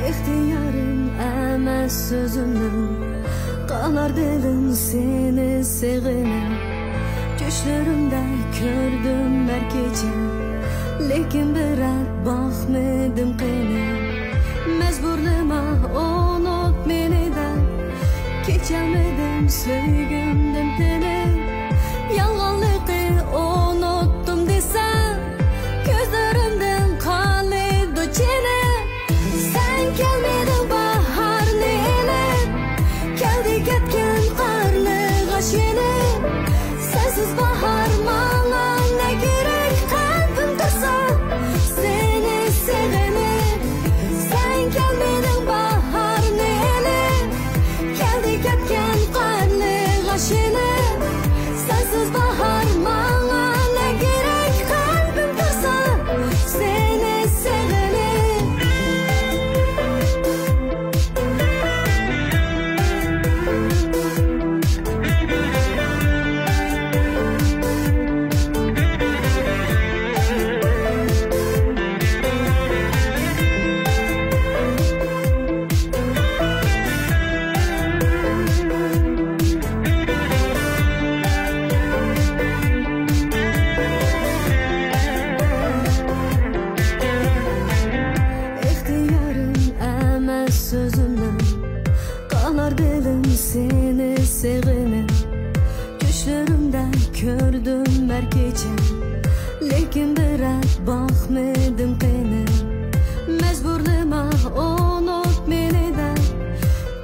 İhtiyarım emas sözümün, kanar dilim seni sevginim. Düşlerimde gördüm her gece, lekin birat bakmadım qeyni. Mezburlima unut meni de, geçemedim sevgimdim seni. Yalganlıkı unuttum desem, gözlerimden kalidu çene. Sen gelmedin baharni elep, geldi ketken karlı gaşene. Sensiz bahar bana ne gerek, kalbim kısa seni sevemem. Sen gelmedin baharni elep, geldi ketken karlı gaşene. Sensiz bahar bana ne gerek, kalbim kısa seni sevemem. Sözümden kanar dilim seni sevginim. Düşlerimde gördüm her gece, lekin birat bakmadım qeyni. Mezburlima unut meni de,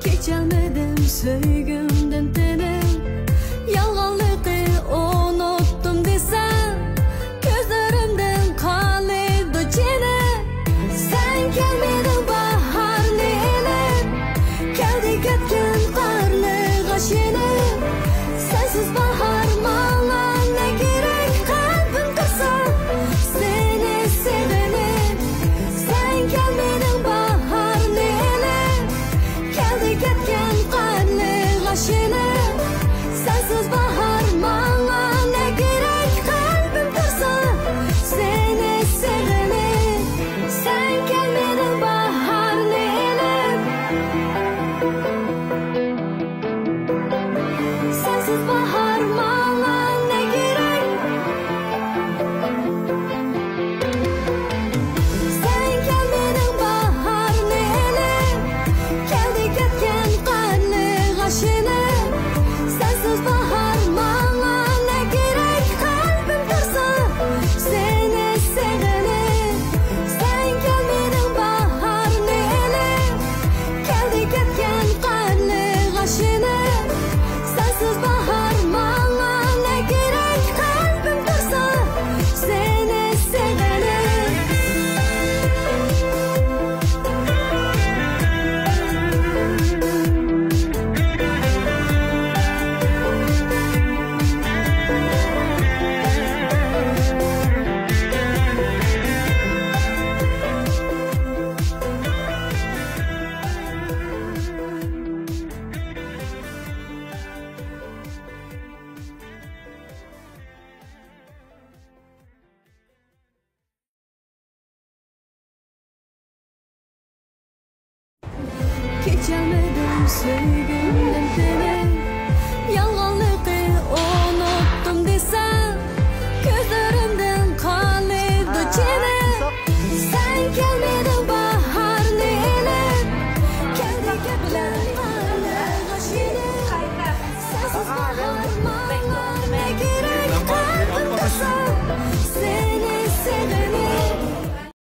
geçemedim sevgimden seni. Yalganlıkı unuttum desem, gözlerimden kalidu çene. Sen gelmedin baharni elep, geldi ketken karlı gaşene. Sensiz bahar bana ne gerek, kalbim kısa seni sevemem. Sen gelmedin baharni elep, geldi ketken karlı gaşene. Sensiz bahar bana ne gerek, kalbim kısa seni sevemem. Sen gelmedin baharni elep, sensiz bahar bana ne gerek. Sen gelmedin baharni elep, geldi ketken karlı gaşene. Sensiz bahar bana ne gerek, kalbim kısa seni sevemem. Sen gelmedin baharni elep, geldi ketken karlı gaşene. Sensiz bahar bana ne gerek, kalbim kısa seni sevemem. Geçemedim sevgimden seni. Yalgan